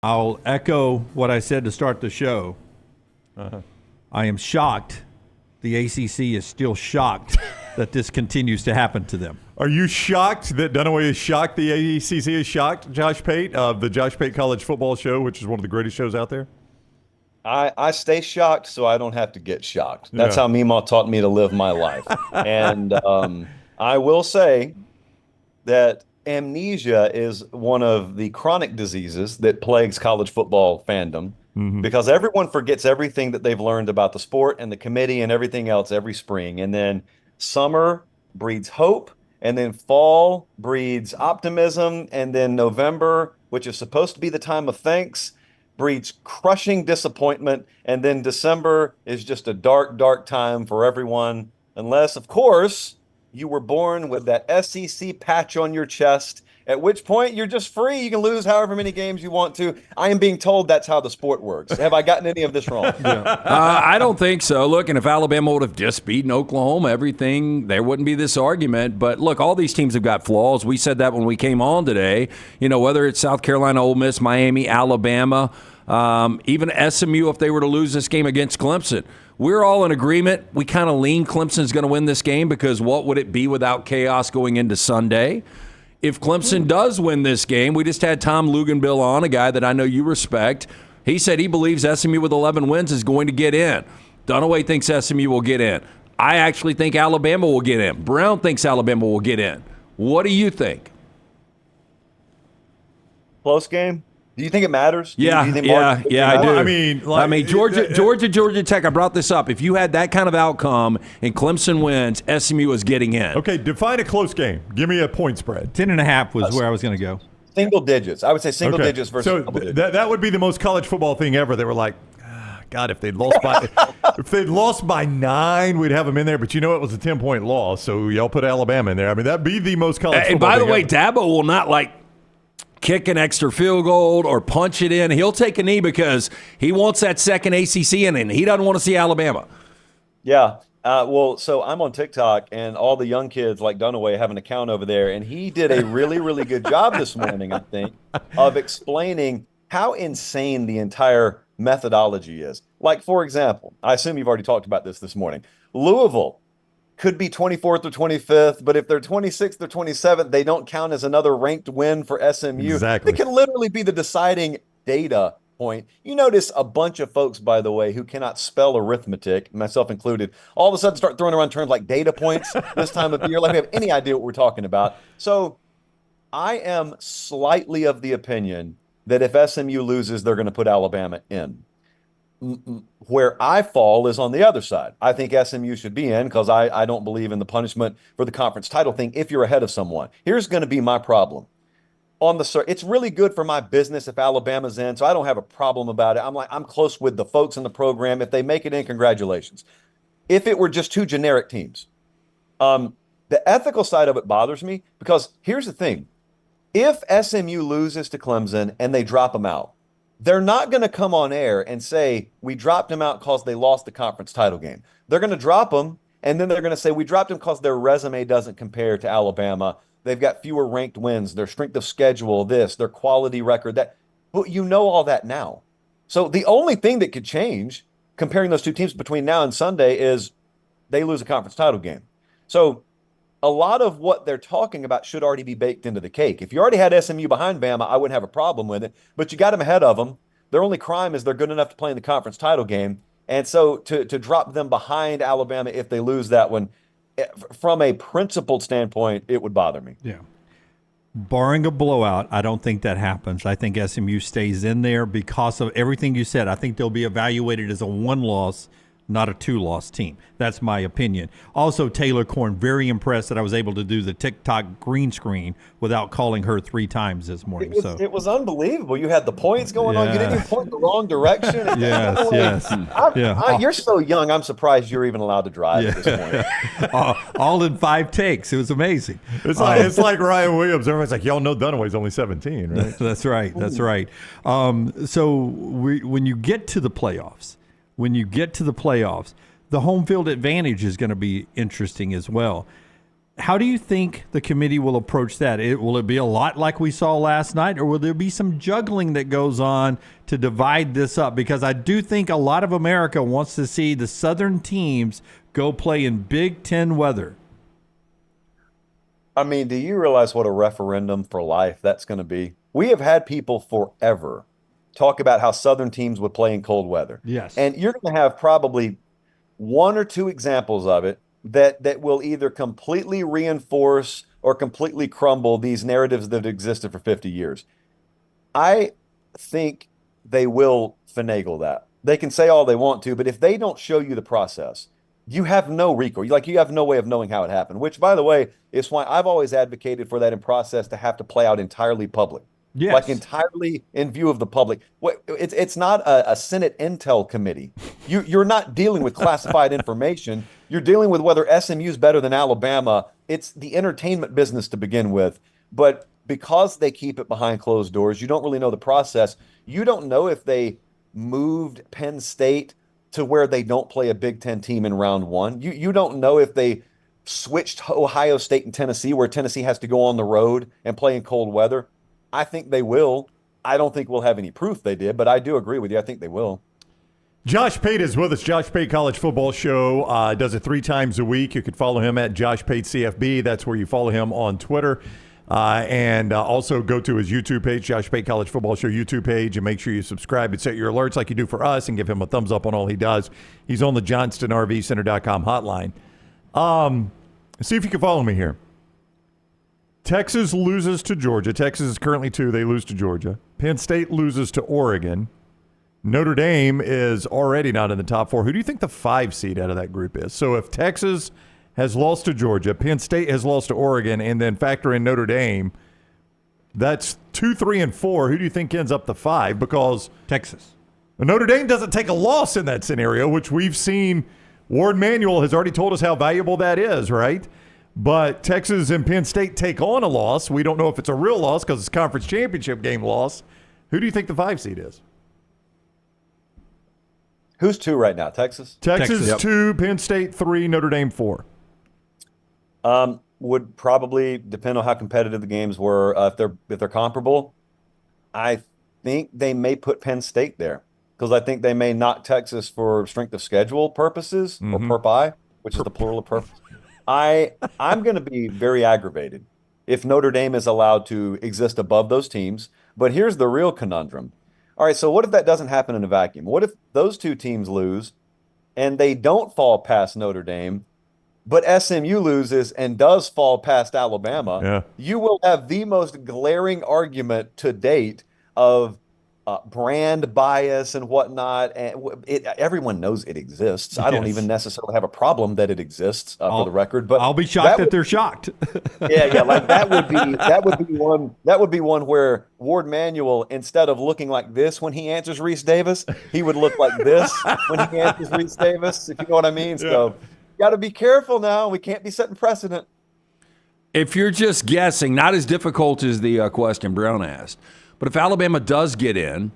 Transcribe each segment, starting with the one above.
I'll echo what I said to start the show. I am shocked. The ACC is still shocked that this continues to happen to them. Are you shocked that Dunaway is shocked? The ACC is shocked, Josh Pate, of the Josh Pate College Football Show, which is one of the greatest shows out there? I stay shocked so I don't have to get shocked. That's how Meemaw taught me to live my life. And I will say that amnesia is one of the chronic diseases that plagues college football fandom because everyone forgets everything that they've learned about the sport and the committee and everything else every spring. And then summer breeds hope, and then fall breeds optimism, and then November, which is supposed to be the time of thanks, breeds crushing disappointment, and then December is just a dark, dark time for everyone, unless, of course, you were born with that SEC patch on your chest, at which point you're just free. You can lose however many games you want to. I am being told that's how the sport works. Have I gotten any of this wrong? I don't think so. Look, and if Alabama would have just beaten Oklahoma, there wouldn't be this argument. But look, all these teams have got flaws. We said that when we came on today. You know, whether it's South Carolina, Ole Miss, Miami, Alabama, even SMU if they were to lose this game against Clemson. We're all in agreement. We kind of lean Clemson's going to win this game because what would it be without chaos going into Sunday? If Clemson does win this game, we just had Tom Luganbill on, a guy that I know you respect. He said he believes SMU with 11 wins is going to get in. Dunaway thinks SMU will get in. I actually think Alabama will get in. Brown thinks Alabama will get in. What do you think? Close game? Do you think it matters? Yeah, I do. I mean, Georgia Tech, I brought this up. If you had that kind of outcome and Clemson wins, SMU is getting in. Okay, define a close game. Give me a point spread. 10.5 was where I was going to go. Single digits. I would say single digits versus double digits. That would be the most college football thing ever. They were like, God, if they'd lost by 9, we'd have them in there. But you know it was a 10-point loss, so y'all put Alabama in there. I mean, that'd be the most college football And by the way, ever. Dabo will not kick an extra field goal or punch it in. He'll take a knee because he wants that second ACC in, and he doesn't want to see Alabama. Yeah. So I'm on TikTok, and all the young kids like Dunaway have an account over there, and he did a really, really good job this morning, I think, of explaining how insane the entire methodology is. Like, for example, I assume you've already talked about this morning. Louisville could be 24th or 25th, but if they're 26th or 27th, they don't count as another ranked win for SMU. Exactly. It can literally be the deciding data point. You notice a bunch of folks, by the way, who cannot spell arithmetic, myself included, all of a sudden start throwing around terms like data points this time of year, like we have any idea what we're talking about. So I am slightly of the opinion that if SMU loses, they're going to put Alabama in. Where I fall is on the other side. I think SMU should be in because I don't believe in the punishment for the conference title thing if you're ahead of someone. Here's going to be my problem. It's really good for my business if Alabama's in, so I don't have a problem about it. I'm close with the folks in the program. If they make it in, congratulations. If it were just two generic teams, the ethical side of it bothers me because here's the thing. If SMU loses to Clemson and they drop them out, they're not going to come on air and say, we dropped them out because they lost the conference title game. They're going to drop them, and then they're going to say, we dropped them because their resume doesn't compare to Alabama. They've got fewer ranked wins, their strength of schedule, their quality record, that. But you know all that now. So the only thing that could change comparing those two teams between now and Sunday is they lose a conference title game. So a lot of what they're talking about should already be baked into the cake. If you already had SMU behind Bama, I wouldn't have a problem with it. But you got them ahead of them. Their only crime is they're good enough to play in the conference title game. And so to drop them behind Alabama if they lose that one, from a principled standpoint, it would bother me. Yeah. Barring a blowout, I don't think that happens. I think SMU stays in there because of everything you said. I think they'll be evaluated as a 1-loss, not a 2-loss team. That's my opinion. Also, Taylor Corn, very impressed that I was able to do the TikTok green screen without calling her 3 times this morning. It was unbelievable. You had the points going on. You didn't even point in the wrong direction. Yes. You're so young, I'm surprised you're even allowed to drive at this point. all in 5 takes. It was amazing. It's like Ryan Williams. Everyone's like, y'all know Dunaway's only 17, right? That's right. That's right. So when you get to the playoffs, the home field advantage is going to be interesting as well. How do you think the committee will approach that? Will it be a lot like we saw last night, or will there be some juggling that goes on to divide this up? Because I do think a lot of America wants to see the Southern teams go play in Big Ten weather. I mean, do you realize what a referendum for life that's going to be? We have had people forever talk about how Southern teams would play in cold weather. Yes. And you're going to have probably one or two examples of it that will either completely reinforce or completely crumble these narratives that existed for 50 years. I think they will finagle that. They can say all they want to, but if they don't show you the process, you have no recourse. Like, you have no way of knowing how it happened, which, by the way, is why I've always advocated for that in process to have to play out entirely public. Yes. Like, entirely in view of the public. It's not a Senate Intel committee. You're not dealing with classified information. You're dealing with whether SMU is better than Alabama. It's the entertainment business to begin with. But because they keep it behind closed doors, you don't really know the process. You don't know if they moved Penn State to where they don't play a Big Ten team in round one. You don't know if they switched Ohio State and Tennessee, where Tennessee has to go on the road and play in cold weather. I think they will. I don't think we'll have any proof they did, but I do agree with you. I think they will. Josh Pate is with us. Josh Pate College Football Show does it 3 times a week. You can follow him at Josh Pate CFB. That's where you follow him on Twitter. And also go to his YouTube page, Josh Pate College Football Show YouTube page, and make sure you subscribe and set your alerts like you do for us and give him a thumbs up on all he does. He's on the JohnstonRVCenter.com hotline. See if you can follow me here. Texas loses to Georgia. Texas is currently 2. They lose to Georgia. Penn State loses to Oregon. Notre Dame is already not in the top 4. Who do you think the 5 seed out of that group is? So if Texas has lost to Georgia, Penn State has lost to Oregon, and then factor in Notre Dame, that's 2, 3, and 4. Who do you think ends up the 5? Because Texas. Notre Dame doesn't take a loss in that scenario, which we've seen. Ward Manuel has already told us how valuable that is, right? But Texas and Penn State take on a loss. We don't know if it's a real loss because it's a conference championship game loss. Who do you think the 5 seed is? Who's 2 right now? Texas? Texas Yep. 2, Penn State 3, Notre Dame 4. Would probably depend on how competitive the games were. If they're comparable, I think they may put Penn State there because I think they may knock Texas for strength of schedule purposes or perp, which is the plural of purpose. I'm going to be very aggravated if Notre Dame is allowed to exist above those teams. But here's the real conundrum. All right, so what if that doesn't happen in a vacuum? What if those 2 teams lose and they don't fall past Notre Dame, but SMU loses and does fall past Alabama? Yeah. You will have the most glaring argument to date of brand bias and whatnot. And everyone knows it exists. I don't Yes. even necessarily have a problem that it exists for the record, but I'll be shocked that they're shocked. yeah, like that would be one where Ward Manuel, instead of looking like this when he answers Reese Davis, he would look like this when he answers Reese Davis, if you know what I mean. So got to be careful now. We can't be setting precedent. If you're just guessing, not as difficult as the question Brown asked, but if Alabama does get in,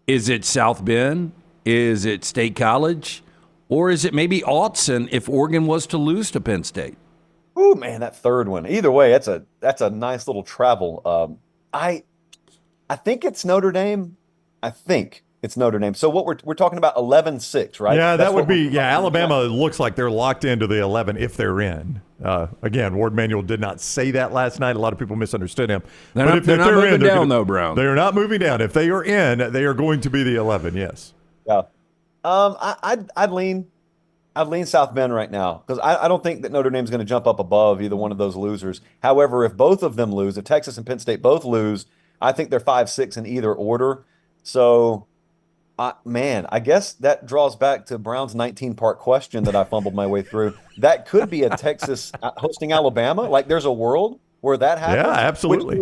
is it South Bend? Is it State College? Or is it maybe Autzen if Oregon was to lose to Penn State? Ooh, man, that third one. Either way, that's a nice little travel. I think it's Notre Dame. I think it's Notre Dame. So what we're talking about 11-6, right? Yeah, That's that would what we're be, Alabama looks like they're locked into the 11 if they're in. Again, Ward Manuel did not say that last night. A lot of people misunderstood him. They're not moving down, though, Brown. They are not moving down. If they are in, they are going to be the 11, yes. Yeah. I'd lean South Bend right now because I don't think that Notre Dame's going to jump up above either one of those losers. However, if both of them lose, if Texas and Penn State both lose, I think they're 5-6 in either order. So, man, I guess that draws back to Brown's 19-part question that I fumbled my way through. That could be a Texas hosting Alabama. Like, there's a world where that happens. Yeah, absolutely.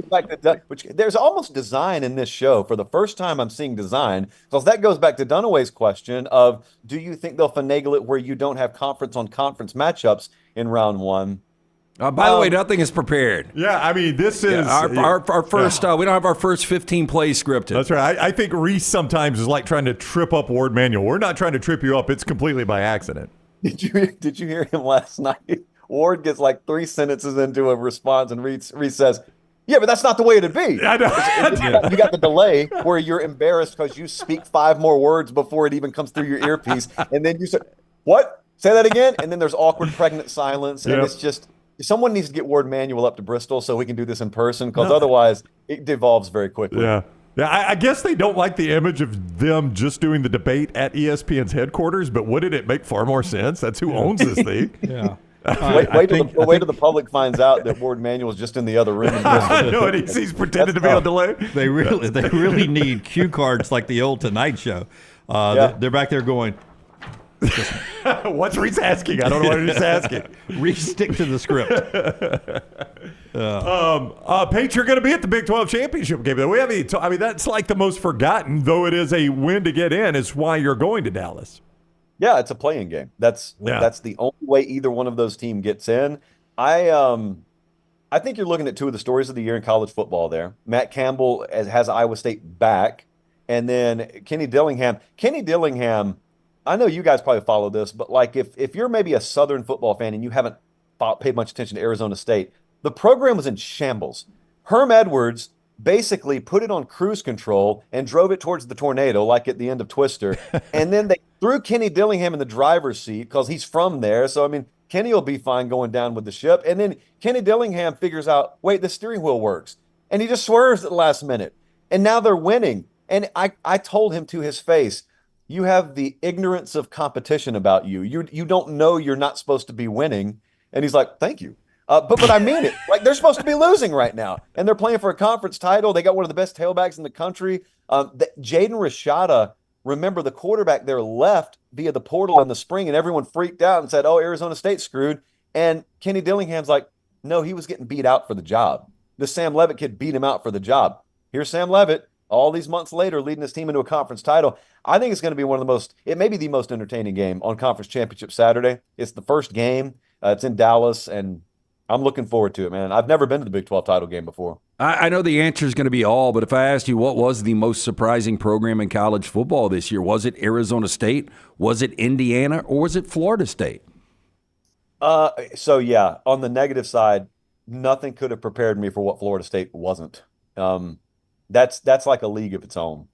Which there's almost design in this show. For the first time, I'm seeing design because that goes back to Dunaway's question of, do you think they'll finagle it where you don't have conference on conference matchups in round one? By the way, nothing is prepared. Yeah, I mean, this is our first. We don't have our first 15 plays scripted. That's right. I think Reese sometimes is like trying to trip up Ward Manuel. We're not trying to trip you up. It's completely by accident. Did you hear him last night Ward gets like 3 sentences into a response, and Reed says, "Yeah, but that's not the way it'd be." I know. You got the delay where you're embarrassed because you speak 5 more words before it even comes through your earpiece, and then you say, "What? Say that again?" And then there's awkward, pregnant silence, and it's just someone needs to get Ward Manual up to Bristol so we can do this in person, because otherwise it devolves very quickly. Yeah. Yeah, I guess they don't like the image of them just doing the debate at ESPN's headquarters, but wouldn't it make far more sense? That's who owns this thing. Yeah. Wait till the public finds out that Ward Manual is just in the other room. I know, and he's pretending to be on delay. They really need cue cards like the old Tonight Show. They're back there going, What's Reese asking? I don't know what he's asking. Reese, stick to the script. Pate, you're going to be at the Big 12 Championship Game. We haven't. I mean, that's like the most forgotten, though it is a win to get in, is why you're going to Dallas. Yeah, it's a playing game. That's the only way either one of those teams gets in. I think you're looking at 2 of the stories of the year in college football there. Matt Campbell has Iowa State back, and then Kenny Dillingham. Kenny Dillingham, I know you guys probably follow this, but like if you're maybe a Southern football fan and you haven't paid much attention to Arizona State, the program was in shambles. Herm Edwards basically put it on cruise control and drove it towards the tornado, like at the end of Twister. And then they threw Kenny Dillingham in the driver's seat because he's from there. So, I mean, Kenny will be fine going down with the ship. And then Kenny Dillingham figures out, wait, the steering wheel works. And he just swerves at the last minute. And now they're winning. And I told him to his face, you have the ignorance of competition about you. You don't know you're not supposed to be winning. And he's like, thank you. But I mean it. Like, they're supposed to be losing right now, and they're playing for a conference title. They got one of the best tailbacks in the country. Jaden Rashada, remember, the quarterback there left via the portal in the spring, and everyone freaked out and said, "Oh, Arizona State's screwed." And Kenny Dillingham's like, "No, he was getting beat out for the job. The Sam Levitt kid beat him out for the job. Here's Sam Levitt, all these months later, leading his team into a conference title." I think it's going to be it may be the most entertaining game on Conference Championship Saturday. It's the first game. It's in Dallas, and I'm looking forward to it, man. I've never been to the Big 12 title game before. I know the answer is going to be all, but if I asked you what was the most surprising program in college football this year, was it Arizona State, was it Indiana, or was it Florida State? So, yeah, on the negative side, nothing could have prepared me for what Florida State wasn't. That's like a league of its own.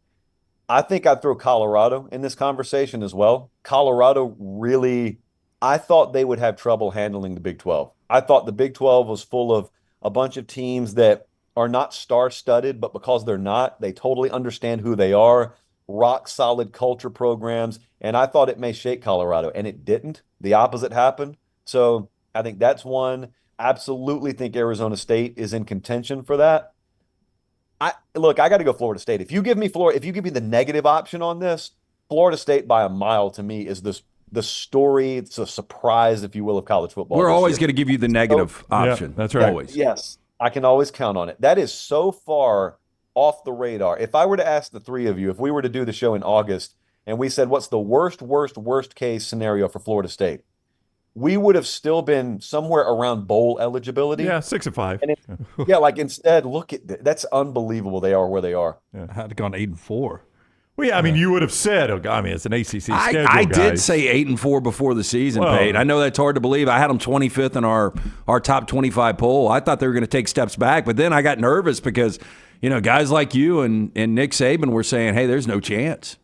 I think I'd throw Colorado in this conversation as well. Colorado really, I thought they would have trouble handling the Big 12. I thought the Big 12 was full of a bunch of teams that are not star-studded, but because they're not, they totally understand who they are, rock-solid culture programs, and I thought it may shake Colorado, and it didn't. The opposite happened. So I think that's one. Absolutely think Arizona State is in contention for that. I got to go Florida State. If you give me the negative option on this, Florida State by a mile to me is the story. It's a surprise, if you will, of college football. We're always going to give you the negative option. Yeah, that's right. Always. Yes, I can always count on it. That is so far off the radar. If I were to ask the 3 of you, if we were to do the show in August and we said, what's the worst case scenario for Florida State? We would have still been somewhere around bowl eligibility. Yeah, 6-5. And instead, look at that's unbelievable. They are where they are. Yeah. I'd have gone 8-4. Well, yeah, I mean, you would have said, it's an ACC schedule, I guys. did say 8-4 before the season, Pate. I know that's hard to believe. I had them 25th in our top 25 poll. I thought they were going to take steps back, but then I got nervous because, guys like you and Nick Saban were saying, hey, there's no chance.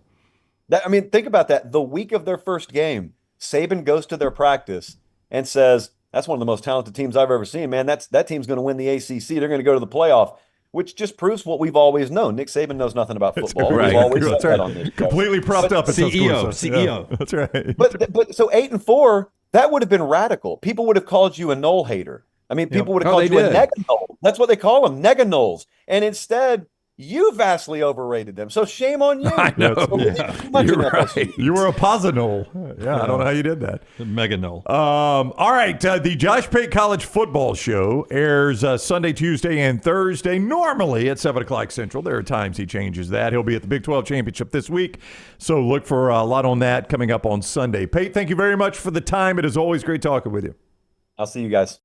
Think about that. The week of their first game, Saban goes to their practice and says, that's one of the most talented teams I've ever seen, man. That team's going to win the ACC. They're going to go to the playoff, which just proves what we've always known. Nick Saban knows nothing about football. Right. We've always That's said right. that on this show. Completely propped up. At CEO. Yeah, that's right. But so 8-4, that would have been radical. People would have called you a Knoll hater. People would have called you a nega-Knoll. That's what they call them, nega-Knolls. And instead, you vastly overrated them. So shame on you. I know. You're right. You were a Posinol. Yeah, I don't know how you did that. Mega null. All right, the Josh Pate College Football Show airs Sunday, Tuesday, and Thursday, normally at 7 o'clock Central. There are times he changes that. He'll be at the Big 12 Championship this week, so look for a lot on that coming up on Sunday. Pate, thank you very much for the time. It is always great talking with you. I'll see you guys.